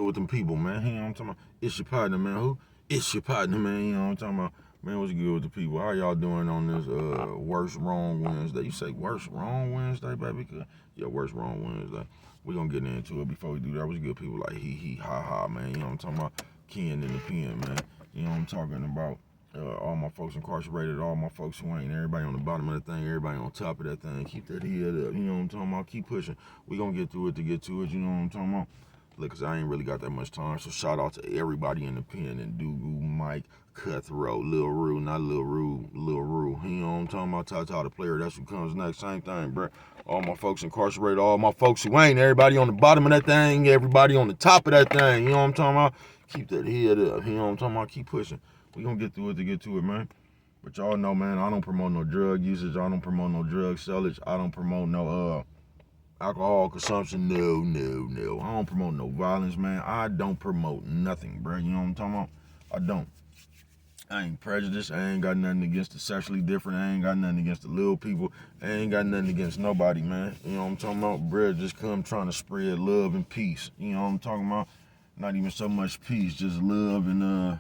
with them people, man. You know what I'm talking about? It's your partner, man. Who? It's your partner, man. You know what I'm talking about? Man, what's good with the people? How y'all doing on this worst wrong Wednesday? You say worst wrong Wednesday, baby? Yeah, worst wrong Wednesday. We gonna get into it before we do that. What's good, people? Like he, ha ha, man. You know what I'm talking about? Ken in the pen, man. You know what I'm talking about? All my folks incarcerated, all my folks who ain't, everybody on the bottom of that thing, everybody on top of that thing. Keep that head up. You know what I'm talking about? Keep pushing. We gonna get through it to get to it. You know what I'm talking about? Look, cause I ain't really got that much time. So shout out to everybody in the pen and Dugu, Mike, Cutthroat, Lil Rue, not Lil Rue, Lil Rue. You know what I'm talking about? Tata the player, that's who comes next. Same thing, bro. All my folks incarcerated, all my folks who ain't, everybody on the bottom of that thing, everybody on the top of that thing. You know what I'm talking about? Keep that head up. You know what I'm talking about? Keep pushing. We gonna get through it to get to it, man. But y'all know, man, I don't promote no drug usage. I don't promote no drug sellage. I don't promote no alcohol consumption. No. I don't promote no violence, man. I don't promote nothing, bro. You know what I'm talking about? I don't. I ain't prejudiced. I ain't got nothing against the sexually different. I ain't got nothing against the little people. I ain't got nothing against nobody, man. You know what I'm talking about? Bro, just come trying to spread love and peace. You know what I'm talking about? Not even so much peace, just love and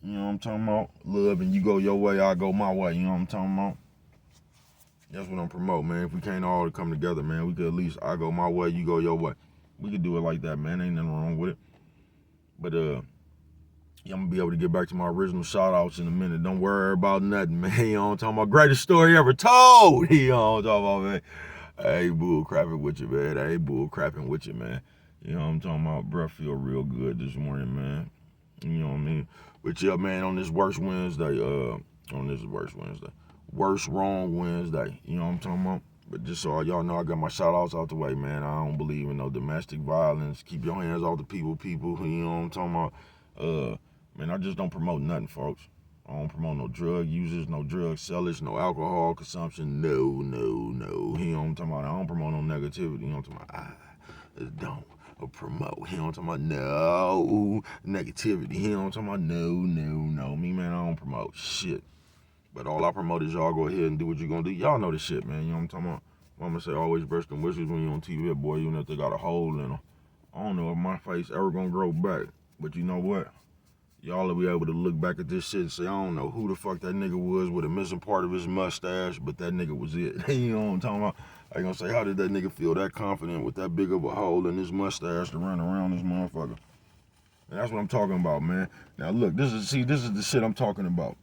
you know what I'm talking about? Love and you go your way, I go my way. You know what I'm talking about? That's what I'm promoting, man. If we can't all come together, man, we could at least I go my way, you go your way. We could do it like that, man. Ain't nothing wrong with it. But yeah, I'm gonna be able to get back to my original shout outs in a minute. Don't worry about nothing, man. You know what I'm talking about? Greatest story ever told. You know what I'm talking about, man. Hey, bull crapping with you, man. Hey, bull crapping with you, man. You know what I'm talking about? Bruh, feel real good this morning, man. You know what I mean? But yeah, man, on this worst Wednesday, worst wrong Wednesday. You know what I'm talking about? But just so y'all know, I got my shout outs out the way, man. I don't believe in no domestic violence. Keep your hands off the people, you know what I'm talking about? Man, I just don't promote nothing, folks. I don't promote no drug users, no drug sellers, no alcohol consumption. No. You know what I'm talking about? I don't promote no negativity. You know what I'm talking about? I don't promote. You know what I'm talking about? No negativity. You know what I'm talking about? No. Me, man, I don't promote shit. But all I promote is y'all go ahead and do what you're gonna do. Y'all know the shit, man. You know what I'm talking about? Mama say always brush them whiskers when you're on TV, boy, even if they got a hole in them. I don't know if my face ever gonna grow back. But you know what? Y'all will be able to look back at this shit and say, I don't know who the fuck that nigga was with a missing part of his mustache, but that nigga was it. You know what I'm talking about? I gonna say, how did that nigga feel that confident with that big of a hole in his mustache to run around this motherfucker? And that's what I'm talking about, man. Now look, this is the shit I'm talking about.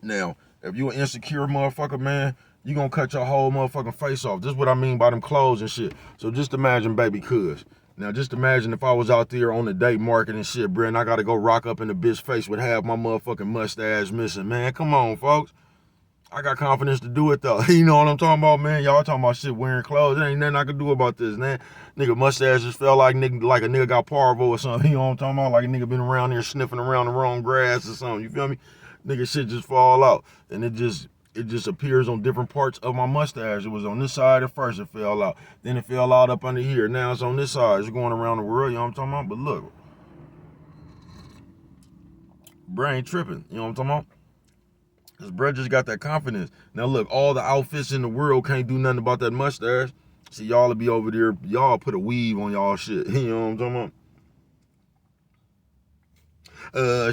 Now, if you an insecure motherfucker, man, you gonna cut your whole motherfucking face off. This is what I mean by them clothes and shit. So just imagine baby cuz. Now just imagine if I was out there on the date market and shit, bro, and I gotta go rock up in the bitch face with half my motherfucking mustache missing. Man, come on, folks. I got confidence to do it though. You know what I'm talking about, man? Y'all talking about shit wearing clothes. There ain't nothing I can do about this, man. Nigga mustache just felt like a nigga got parvo or something. You know what I'm talking about? Like a nigga been around here sniffing around the wrong grass or something. You feel me? Nigga shit just fall out. And it just appears on different parts of my mustache. It was on this side at first, it fell out. Then it fell out up under here. Now it's on this side. It's going around the world, you know what I'm talking about? But look, brain tripping, you know what I'm talking about? Cause bro just got that confidence. Now look, all the outfits in the world can't do nothing about that mustache. See, y'all will be over there, y'all put a weave on y'all shit. You know what I'm talking about?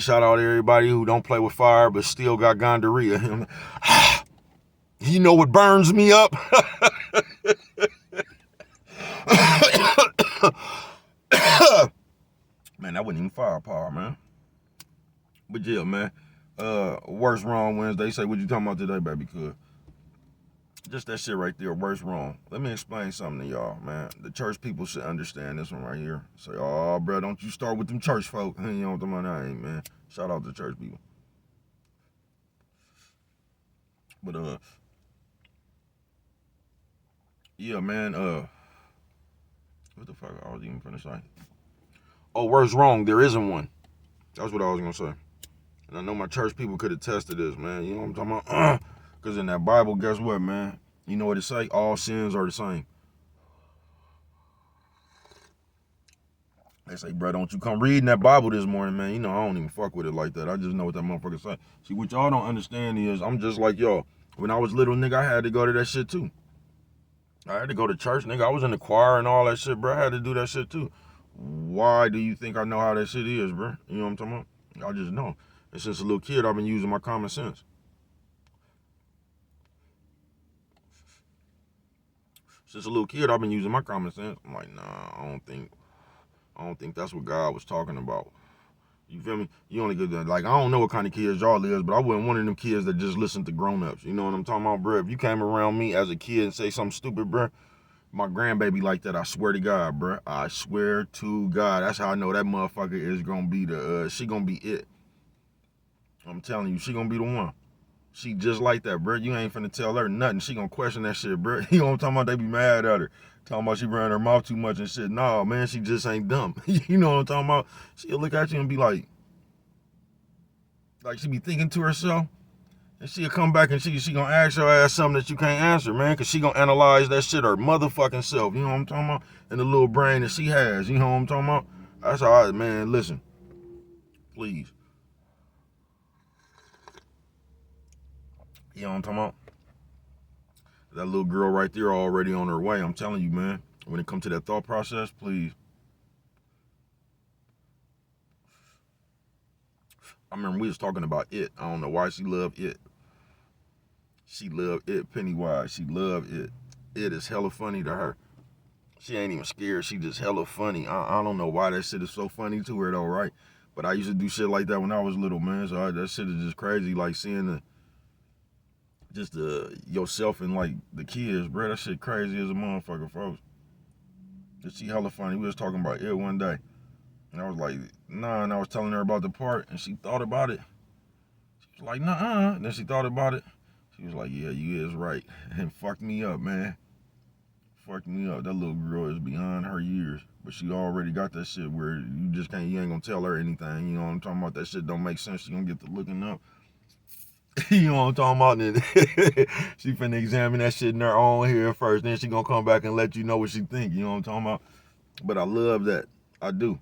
Shout out to everybody who don't play with fire but still got gonorrhea. You know what burns me up? Man, that wasn't even firepower, man. But yeah, man. Worst wrong Wednesday. Say what you talking about today, baby? Cuz just that shit right there, worst wrong. Let me explain something to y'all, man. The church people should understand this one right here. Say, oh, bro, don't you start with them church folk. You know what I'm talking about? Ain't, man. Shout out to church people. But yeah, man. What the fuck? I was even finna say. Oh, worst wrong. There isn't one. That's what I was gonna say. And I know my church people could attest to this, man. You know what I'm talking about? Because in that Bible, guess what, man? You know what it say? All sins are the same. They say, bro, don't you come reading that Bible this morning, man. You know, I don't even fuck with it like that. I just know what that motherfucker say. See, what y'all don't understand is I'm just like y'all. When I was little, nigga, I had to go to that shit too. I had to go to church, nigga. I was in the choir and all that shit, bro. I had to do that shit too. Why do you think I know how that shit is, bro? You know what I'm talking about? I just know. And since a little kid, I've been using my common sense. Since a little kid, I've been using my common sense. I'm like, nah, I don't think that's what God was talking about. You feel me? You only get that. Like, I don't know what kind of kids y'all is, but I wasn't one of them kids that just listen to grown-ups. You know what I'm talking about, bro? If you came around me as a kid and say something stupid, bro, my grandbaby like that, I swear to God, bro. I swear to God. That's how I know that motherfucker is gonna be she gonna be it. I'm telling you, she gonna be the one. She just like that, bro. You ain't finna tell her nothing. She gonna question that shit, bro. You know what I'm talking about? They be mad at her. Talking about she ran her mouth too much and shit. Nah, man, she just ain't dumb. You know what I'm talking about? She'll look at you and be like she be thinking to herself. And she'll come back and she gonna ask your ass something that you can't answer, man, cause she gonna analyze that shit her motherfucking self. You know what I'm talking about? And the little brain that she has. You know what I'm talking about? That's how man, listen. Please. You know what I'm talking about? That little girl right there already on her way. I'm telling you, man. When it comes to that thought process, please. I remember we was talking about it. I don't know why she loved it. She loved it, Pennywise. She loved it. It is hella funny to her. She ain't even scared. She just hella funny. I don't know why that shit is so funny to her though, right? But I used to do shit like that when I was little, man. So that shit is just crazy. Like seeing yourself and like the kids, bro. That shit crazy as a motherfucker, folks. She hella funny. We was talking about it one day, and I was like, nah. And I was telling her about the part, and she thought about it. She was like, nah. And then she thought about it. She was like, yeah, you is right, and fucked me up, man. Fucked me up. That little girl is beyond her years, but she already got that shit where you ain't gonna tell her anything. You know what I'm talking about? That shit don't make sense. She gonna get to looking up. You know what I'm talking about? And then she finna examine that shit in her own head first. Then she gonna come back and let you know what she think. You know what I'm talking about? But I love that. I do.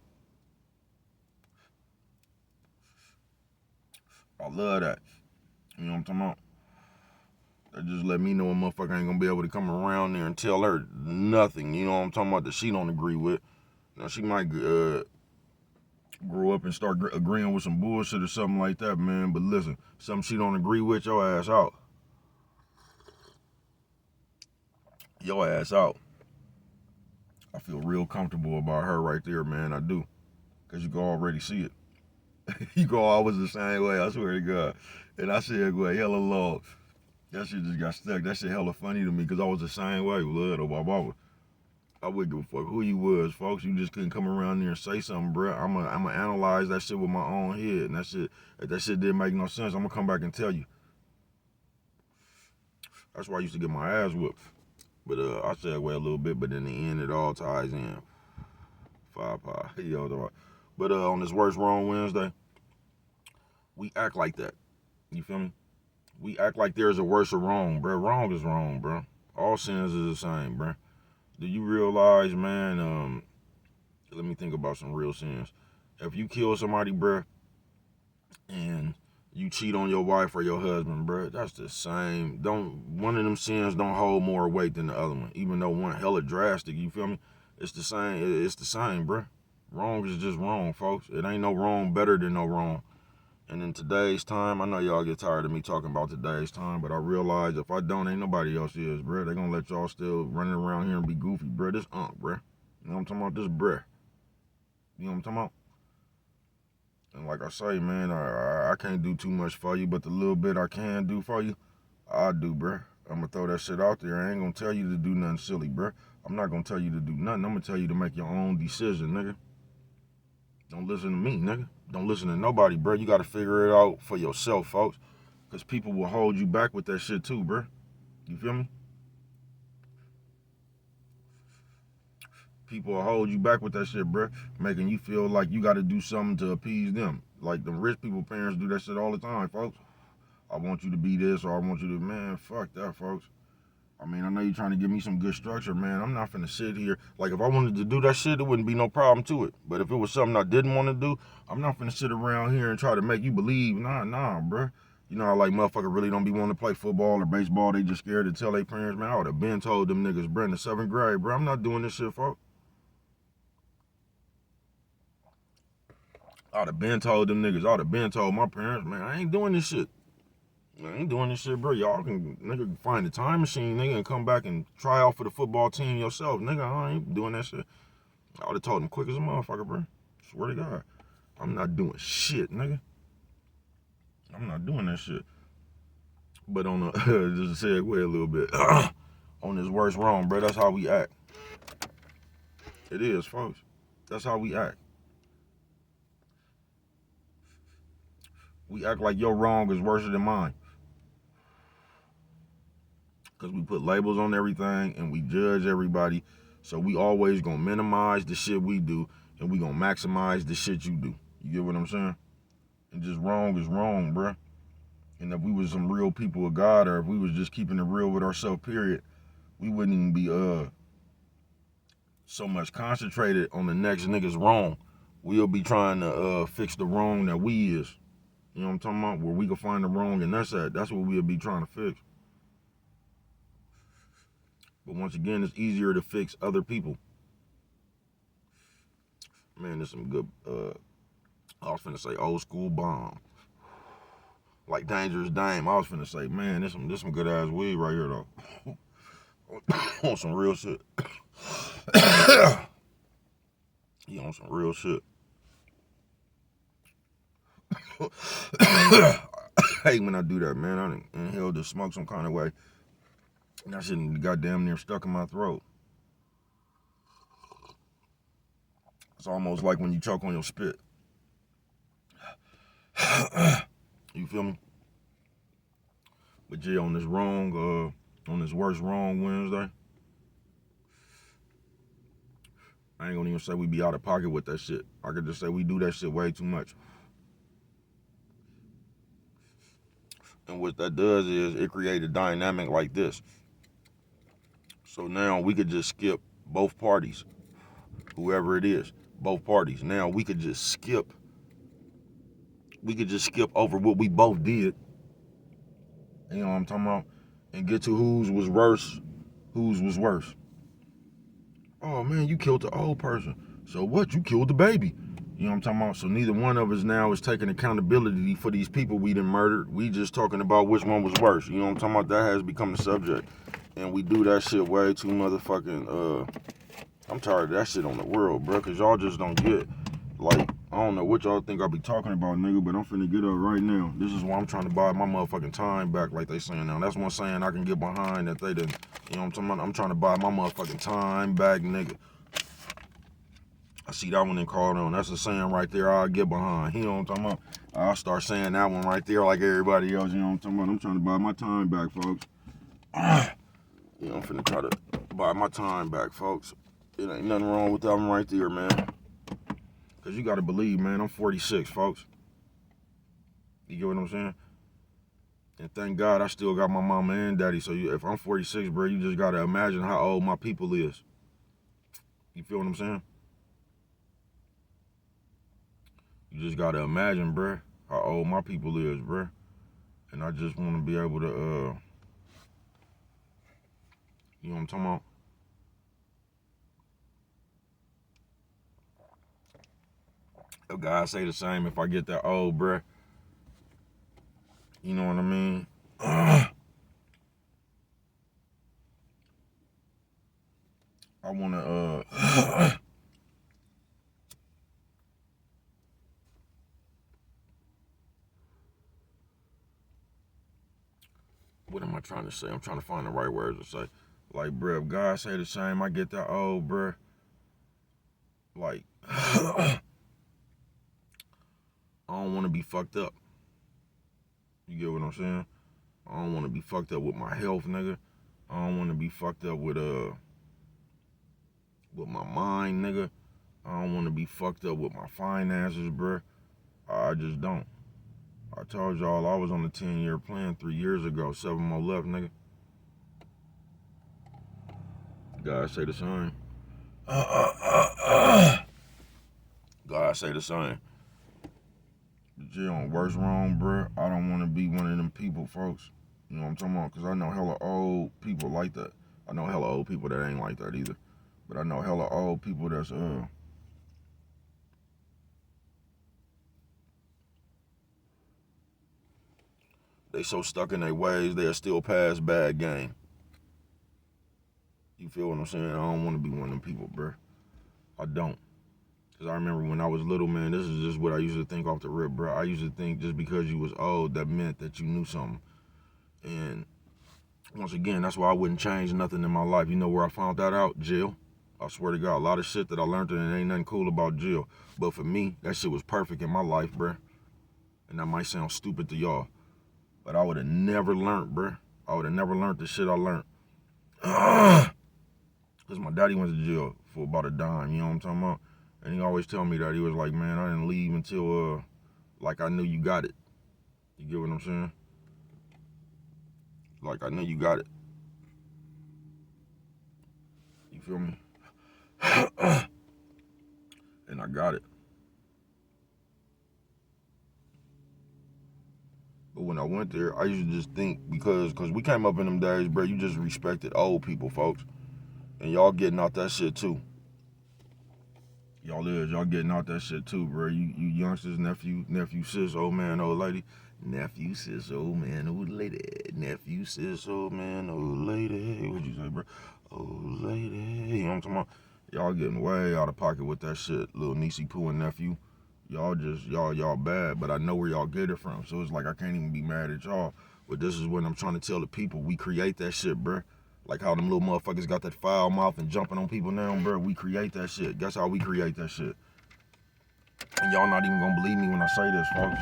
I love that. You know what I'm talking about? That just let me know a motherfucker ain't gonna be able to come around there and tell her nothing. You know what I'm talking about? That she don't agree with. Now she might grow up and start agreeing with some bullshit or something like that, man. But listen, something she don't agree with, your ass out. Your ass out. I feel real comfortable about her right there, man. I do. Because you can already see it. You go always the same way, I swear to God. And I said, go hella long. That shit just got stuck. That shit hella funny to me because I was the same way. Blood or Baba. I wouldn't give a fuck who you was, folks. You just couldn't come around there and say something, bro. I'ma analyze that shit with my own head. And if that shit didn't make no sense, I'm gonna come back and tell you. That's why I used to get my ass whooped. But I said wait a little bit, but in the end it all ties in. Five pie. You know, but on this Worst Wrong Wednesday, we act like that. You feel me? We act like there's a worse or wrong, bro. Wrong is wrong, bro. All sins is the same, bro. Do you realize, man, let me think about some real sins. If you kill somebody, bro, and you cheat on your wife or your husband, bro, that's the same. One of them sins don't hold more weight than the other one, even though one hella drastic. You feel me? It's the same. It's the same, bro. Wrong is just wrong, folks. It ain't no wrong better than no wrong. And in today's time, I know y'all get tired of me talking about today's time, but I realize if I don't, ain't nobody else is, bro. They gonna let y'all still running around here and be goofy, bro. This bro. You know what I'm talking about? This bro. You know what I'm talking about? And like I say, man, I can't do too much for you, but the little bit I can do for you, I do, bro. I'm gonna throw that shit out there. I ain't gonna tell you to do nothing silly, bro. I'm not gonna tell you to do nothing. I'm gonna tell you to make your own decision, nigga. Don't listen to me, nigga. Don't listen to nobody, bro. You gotta figure it out for yourself, folks. Because people will hold you back with that shit too, bro. You feel me? People will hold you back with that shit, bro. Making you feel like you gotta do something to appease them. Like the rich people parents do that shit all the time, folks. I want you to be this or I want you to, man, fuck that, folks. I mean, I know you're trying to give me some good structure, man. I'm not finna sit here. Like, if I wanted to do that shit, it wouldn't be no problem to it. But if it was something I didn't want to do, I'm not finna sit around here and try to make you believe. Nah, bruh. You know how, like, motherfucker really don't be wanting to play football or baseball. They just scared to tell their parents, man, I would have been told them niggas, bruh, in the 7th grade, bruh. I'm not doing this shit, folks. I'd have been told them niggas. I'd have been told my parents, man, I ain't doing this shit. I ain't doing this shit, bro. Y'all can, nigga, find a time machine, nigga, and come back and try out for the football team yourself. Nigga, I ain't doing that shit. I would have told them quick as a motherfucker, bro. Swear to God. I'm not doing shit, nigga. I'm not doing that shit. But on the, just to segue a little bit, on this worst wrong, bro, that's how we act. It is, folks. That's how we act. We act like your wrong is worse than mine. Because we put labels on everything and we judge everybody. So we always gonna minimize the shit we do and we gonna maximize the shit you do. You get what I'm saying? And just wrong is wrong, bruh. And if we was some real people of God, or if we was just keeping it real with ourselves, period, we wouldn't even be so much concentrated on the next nigga's wrong. We'll be trying to fix the wrong that we is. You know what I'm talking about? Where we can find the wrong and that's at. That's what we'll be trying to fix. But once again, it's easier to fix other people. Man, there's some good, I was finna say old school bomb. Like Dangerous Dame. I was finna say, man, this some good ass weed right here though. On some real shit. You on some real shit. I hate when I do that, man. I done inhaled the smoke some kind of way. And that shit goddamn near stuck in my throat. It's almost like when you choke on your spit. You feel me? But yeah, on this worst wrong Wednesday, I ain't gonna even say we be out of pocket with that shit. I could just say we do that shit way too much. And what that does is it creates a dynamic like this. So now we could just skip both parties, whoever it is, both parties. Now we could just skip over what we both did. You know what I'm talking about? And get to whose was worse. Oh man, you killed the old person. So what? You killed the baby. You know what I'm talking about? So neither one of us now is taking accountability for these people we done murdered. We just talking about which one was worse. You know what I'm talking about? That has become the subject. And we do that shit way too motherfucking, I'm tired of that shit on the world, bro, because y'all just don't get, like, I don't know what y'all think I be talking about, nigga, but I'm finna get up right now. This is why I'm trying to buy my motherfucking time back, like they saying now. That's one saying I can get behind that they didn't, you know what I'm talking about? I'm trying to buy my motherfucking time back, nigga. I see that one in called on. That's a saying right there I'll get behind. You know what I'm talking about? I'll start saying that one right there like everybody else, you know what I'm talking about? I'm trying to buy my time back, folks. You know, I'm finna try to buy my time back, folks. It ain't nothing wrong with that one right there, man. Because you got to believe, man, I'm 46, folks. You get what I'm saying? And thank God I still got my mama and daddy. So if I'm 46, bro, you just got to imagine how old my people is. You feel what I'm saying? You just got to imagine, bro, how old my people is, bro. And I just want to be able to, you know what I'm talking about? If God say the same, if I get that old, bruh, you know what I mean? I want to, what am I trying to say? I'm trying to find the right words to say. Like, bruh, if God say the same, I get that old, bruh. Like, I don't want to be fucked up. You get what I'm saying? I don't want to be fucked up with my health, nigga. I don't want to be fucked up with my mind, nigga. I don't want to be fucked up with my finances, bruh. I just don't. I told y'all I was on the 10-year plan 3 years ago. 7 more left, nigga. God say the same. God say the same. But yeah, on worst wrong, bruh, I don't want to be one of them people, folks. You know what I'm talking about? Because I know hella old people like that. I know hella old people that ain't like that either. But I know hella old people that's, They so stuck in their ways, they'll still pass bad game. You feel what I'm saying? I don't want to be one of them people, bro. I don't. Because I remember when I was little, man, this is just what I used to think off the rip, bro. I used to think just because you was old, that meant that you knew something. And once again, that's why I wouldn't change nothing in my life. You know where I found that out? Jail. I swear to God, a lot of shit that I learned and it ain't nothing cool about jail. But for me, that shit was perfect in my life, bro. And that might sound stupid to y'all. But I would have never learned, bro. I would have never learned the shit I learned. Because my daddy went to jail for about a dime, you know what I'm talking about? And he always tell me that. He was like, man, I didn't leave until, like, I knew you got it. You get what I'm saying? Like, I knew you got it. You feel me? And I got it. But when I went there, I used to just think, because we came up in them days, bro, you just respected old people, folks. And y'all getting out that shit, too. Y'all getting out that shit, too, bro. You youngsters, nephew, sis, old man, old lady. Nephew, sis, old man, old lady. Nephew, sis, old man, old lady. What'd you say, bro? Old lady. You know what I'm talking about? Y'all getting way out of pocket with that shit, little niecey poo and nephew. Y'all bad, but I know where y'all get it from. So it's like I can't even be mad at y'all. But this is what I'm trying to tell the people. We create that shit, bruh. Like how them little motherfuckers got that foul mouth and jumping on people now, bruh. We create that shit. Guess how we create that shit. And y'all not even gonna believe me when I say this, folks.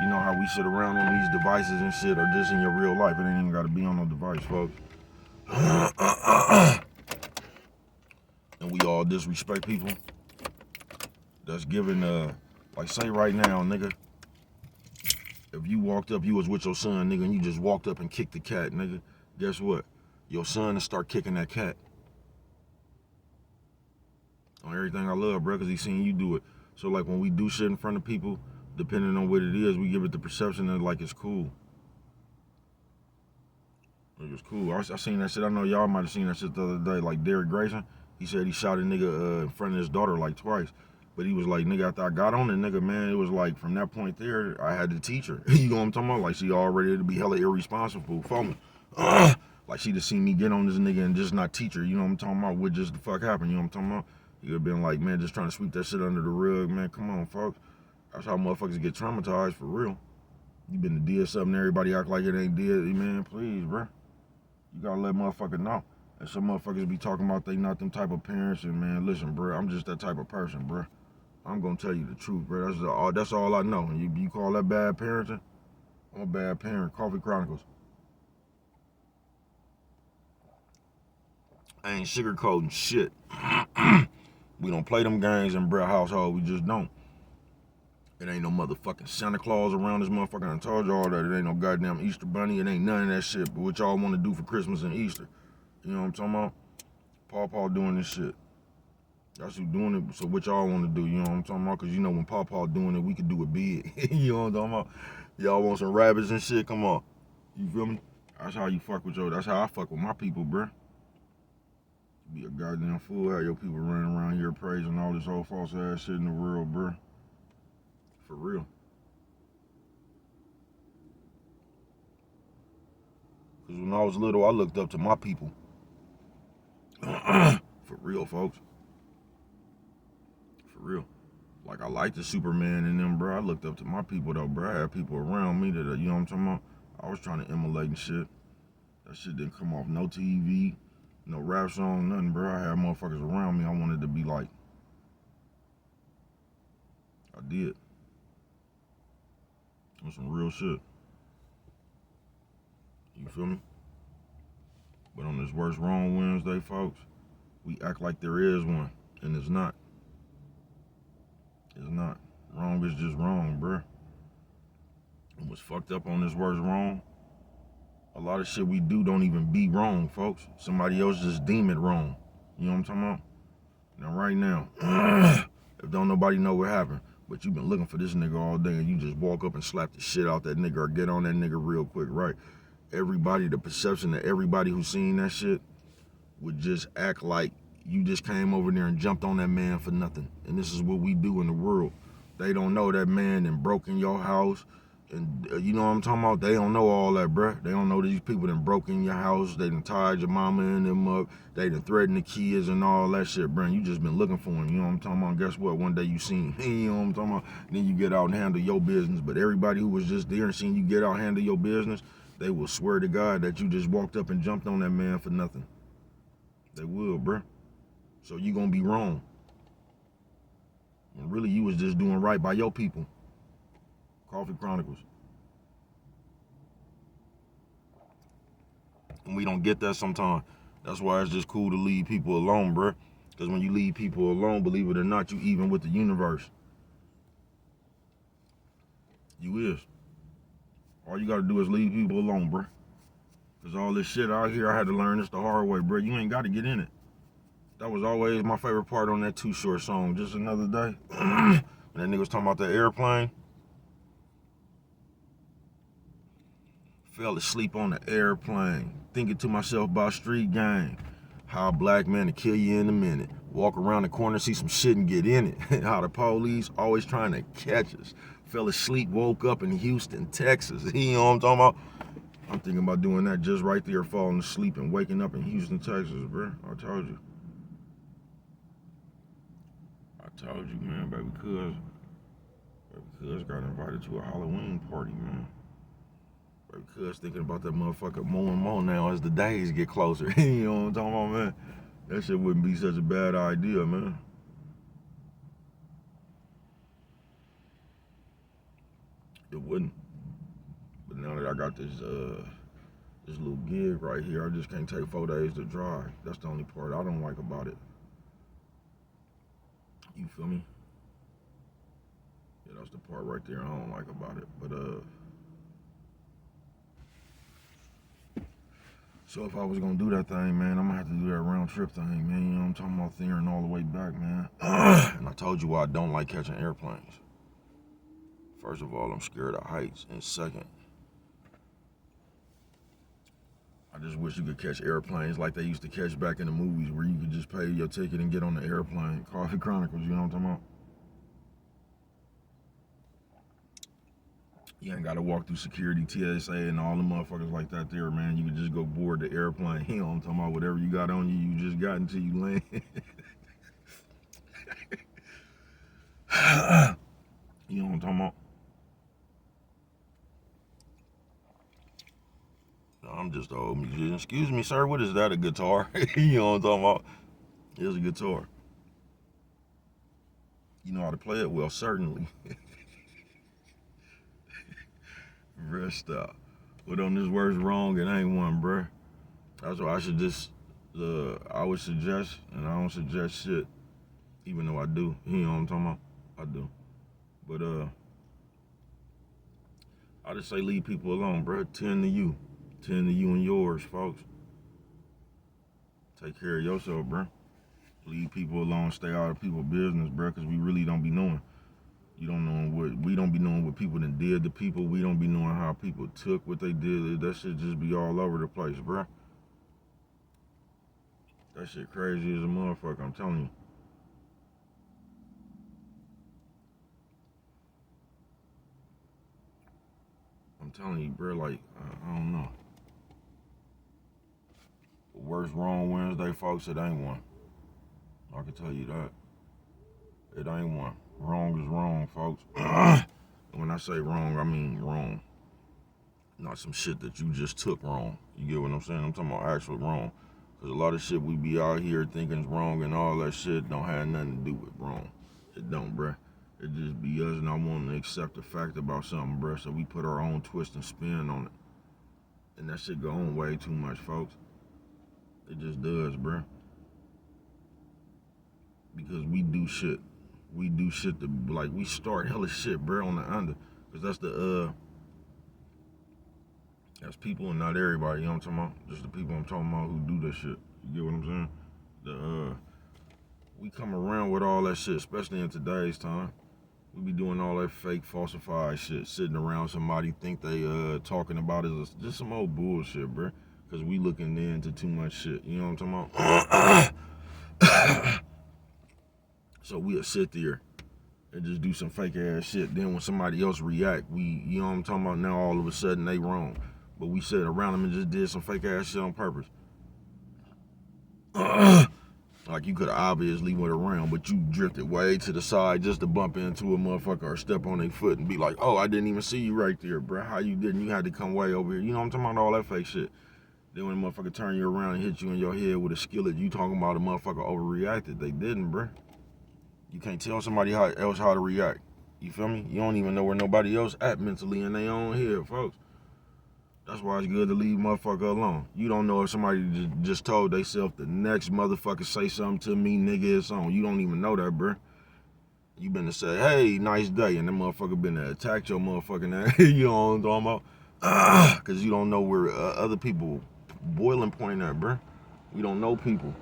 You know how we sit around on these devices and shit, or just in your real life. It ain't even gotta be on no device, folks. And we all disrespect people. That's giving, like say right now, nigga. If you walked up, you was with your son, nigga, and you just walked up and kicked the cat, nigga. Guess what? Your son will start kicking that cat. On everything I love, bro, because he seen you do it. So, like, when we do shit in front of people, depending on what it is, we give it the perception that, like, it's cool. Like, it's cool. I seen that shit. I know y'all might have seen that shit the other day. Like, Derek Grayson, he said he shot a nigga in front of his daughter, like, twice. But he was like, nigga, after I got on it, nigga, man, it was like, from that point there, I had to teach her. You know what I'm talking about? Like, she all ready to be hella irresponsible for me. Like, she just seen me get on this nigga and just not teach her. You know what I'm talking about? What just the fuck happened? You know what I'm talking about? You could have been like, man, just trying to sweep that shit under the rug, man. Come on, folks. That's how motherfuckers get traumatized, for real. You been to did something, everybody act like it ain't did. Man, please, bro. You gotta let motherfuckers know. And some motherfuckers be talking about they not them type of parents. And, man, listen, bro, I'm just that type of person, bro. I'm gonna tell you the truth, bro. That's all I know. And you call that bad parenting? I'm a bad parent. Coffee Chronicles. I ain't sugarcoating shit. We don't play them games in Brett household. We just don't. It ain't no motherfucking Santa Claus around this motherfucker. I told y'all that it ain't no goddamn Easter bunny. It ain't none of that shit. But what y'all want to do for Christmas and Easter? You know what I'm talking about? Paw doing this shit. That's who doing it. So what y'all want to do? You know what I'm talking about? Because you know when Paw doing it, we could do it big. You know what I'm talking about? Y'all want some rabbits and shit? Come on. You feel me? That's how you fuck with that's how I fuck with my people, bruh. Be a goddamn fool how your people running around here praising all this old false ass shit in the world, bruh. For real. Because when I was little, I looked up to my people. For real, folks. For real. Like, I like the Superman in them, bro. I looked up to my people, though, bro. I had people around me that, you know what I'm talking about? I was trying to emulate and shit. That shit didn't come off no TV, no rap song, nothing, bro. I had motherfuckers around me I wanted to be like. I did. On some real shit. You feel me? But on this Worst Wrong Wednesday, folks, we act like there is one, and it's not. It's not. Wrong is just wrong, bruh. And what's fucked up on this Worst Wrong, a lot of shit we do don't even be wrong, folks. Somebody else just deem it wrong. You know what I'm talking about? Now, right now, if don't nobody know what happened, but you been looking for this nigga all day and you just walk up and slap the shit out that nigga or get on that nigga real quick, right? Everybody, the perception that everybody who's seen that shit would just act like you just came over there and jumped on that man for nothing. And this is what we do in the world. They don't know that man and broke in your house, And you know what I'm talking about? They don't know all that, bruh. They don't know these people done broke in your house. They done tied your mama and them up. They done threatened the kids and all that shit, bruh. You just been looking for them. You know what I'm talking about? Guess what? One day you seen, you know what I'm talking about? Then you get out and handle your business. But everybody who was just there and seen you get out and handle your business, they will swear to God that you just walked up and jumped on that man for nothing. They will, bruh. So you gonna be wrong. And really, you was just doing right by your people. Coffee Chronicles. And we don't get that sometimes. That's why it's just cool to leave people alone, bruh. Because when you leave people alone, believe it or not, you even with the universe. You is. All you gotta do is leave people alone, bruh. Because all this shit out here, I had to learn this the hard way, bruh. You ain't gotta get in it. That was always my favorite part on that Too Short song, Just Another Day. When that nigga was talking about the airplane. Fell asleep on the airplane, thinking to myself about street gang. How a black man to kill you in a minute. Walk around the corner, see some shit and get in it. How the police always trying to catch us. Fell asleep, woke up in Houston, Texas. You know what I'm talking about? I'm thinking about doing that just right there, falling asleep and waking up in Houston, Texas, bro. I told you. I told you, man, baby cuz got invited to a Halloween party, man. Cuz thinking about that motherfucker more and more now as the days get closer. You know what I'm talking about, man? That shit wouldn't be such a bad idea, man. It wouldn't. But now that I got this little gig right here, I just can't take 4 days to drive. That's the only part I don't like about it. You feel me? Yeah, that's the part right there I don't like about it. But so if I was gonna do that thing, man, I'm gonna have to do that round trip thing, man. You know what I'm talking about? There and all the way back, man. And I told you why I don't like catching airplanes. First of all, I'm scared of heights. And second, I just wish you could catch airplanes like they used to catch back in the movies where you could just pay your ticket and get on the airplane. Coffee Chronicles, you know what I'm talking about? You ain't gotta walk through security, TSA, and all the motherfuckers like that there, man. You can just go board the airplane. You know what I'm talking about? Whatever you got on you, you just got until you land. You know what I'm talking about? I'm just an old musician. Excuse me, sir, what is that, a guitar? You know what I'm talking about? It's a guitar. You know how to play it? Well, certainly. Rest up. But on this word's wrong, it ain't one, bruh. That's why I should just, I would suggest, and I don't suggest shit, even though I do. You know what I'm talking about? I do. But, I just say leave people alone, bruh. Tend to you. Tend to you and yours, folks. Take care of yourself, bruh. Leave people alone. Stay out of people's business, bruh, because we really don't be knowing. You don't know what, we don't be knowing what people done did to people. We don't be knowing how people took what they did. That shit just be all over the place, bruh. That shit crazy as a motherfucker, I'm telling you. I'm telling you, bruh, like, I don't know. The worst wrong Wednesday, folks, it ain't one. I can tell you that. It ain't one. Wrong is wrong, folks. When I say wrong, I mean wrong. Not some shit that you just took wrong. You get what I'm saying? I'm talking about actual wrong. Because a lot of shit we be out here thinking is wrong and all that shit don't have nothing to do with wrong. It don't, bruh. It just be us not wanting to accept the fact about something, bruh. So we put our own twist and spin on it. And that shit go on way too much, folks. It just does, bruh. Because we do shit. We do shit to, like, we start hella shit, bruh, on the under. Because that's people and not everybody, you know what I'm talking about? Just the people I'm talking about who do that shit. You get what I'm saying? We come around with all that shit, especially in today's time. We be doing all that fake, falsified shit, sitting around somebody think they talking about is just some old bullshit, bruh. Because we looking into too much shit, you know what I'm talking about? So we'll sit there and just do some fake ass shit. Then when somebody else react, you know what I'm talking about, now all of a sudden they wrong. But we sat around them and just did some fake ass shit on purpose. Like, you could have obviously went around, but you drifted way to the side just to bump into a motherfucker or step on their foot and be like, oh, I didn't even see you right there, bro. How you didn't? You had to come way over here. You know what I'm talking about? All that fake shit. Then when a motherfucker turn you around and hit you in your head with a skillet, you talking about a motherfucker overreacted. They didn't, bro. You can't tell somebody else how to react. You feel me? You don't even know where nobody else at mentally in their own head, folks. That's why it's good to leave motherfucker alone. You don't know if somebody just told they self the next motherfucker say something to me, nigga, it's on. You don't even know that, bro. You been to say, hey, nice day, and the motherfucker been to attack your motherfucking ass. You know what I'm talking about? Because you don't know where other people boiling point at, bro. We don't know people.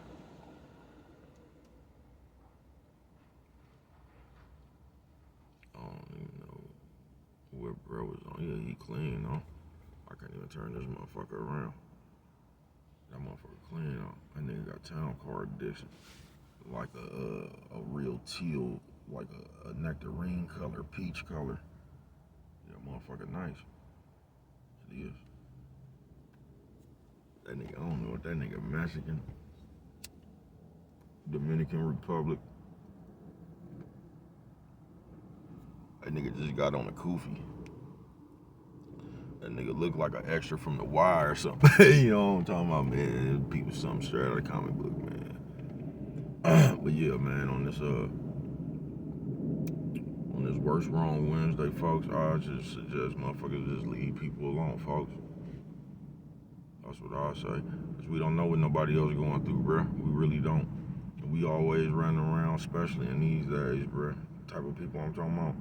I don't even know what bro was on. Yeah, he clean, though. I can't even turn this motherfucker around. That motherfucker clean, though. That nigga got town car addiction. Like a real teal, like a nectarine color, peach color. Yeah, motherfucker nice. It is. That nigga, I don't know what that nigga, Mexican, Dominican Republic. That nigga just got on a kufi. That nigga look like an extra from The Wire or something. You know what I'm talking about, man? People something straight out of the comic book, man. But yeah, man, on this worst wrong Wednesday, folks, I just suggest motherfuckers just leave people alone, folks. That's what I say. Cause we don't know what nobody else going through, bruh. We really don't. We always running around, especially in these days, bruh. The type of people I'm talking about.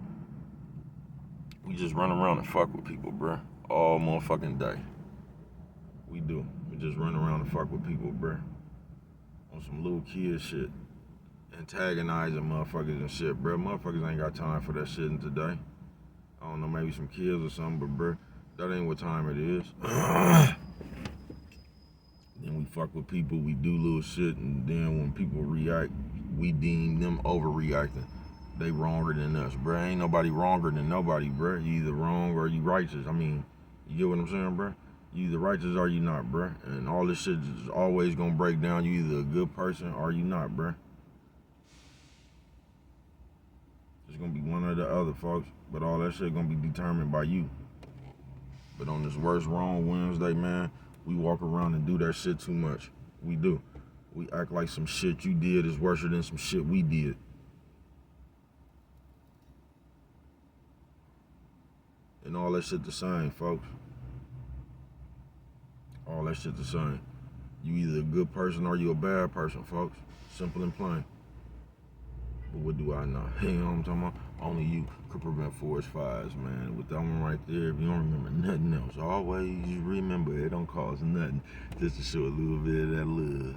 We just run around and fuck with people, bruh. All motherfucking day. We do. We just run around and fuck with people, bruh. On some little kid shit. Antagonizing motherfuckers and shit, bruh. Motherfuckers ain't got time for that shit in today. I don't know, maybe some kids or something, but bruh, that ain't what time it is. Then we fuck with people, we do little shit, and then when people react, we deem them overreacting. They wronger than us, bruh. Ain't nobody wronger than nobody, bruh. You either wrong or you righteous. I mean, you get what I'm saying, bruh? You either righteous or you not, bruh. And all this shit is always gonna break down. You either a good person or you not, bruh. It's gonna be one or the other, folks. But all that shit gonna be determined by you. But on this worst wrong Wednesday, man, we walk around and do that shit too much. We do. We act like some shit you did is worse than some shit we did. And all that shit the same, folks. All that shit the same. You either a good person or you a bad person, folks. Simple and plain. But what do I know? You know what I'm talking about? Only you could prevent forest fires, man. With that one right there, if you don't remember nothing else, always remember it don't cost nothing. Just to show a little bit of that love.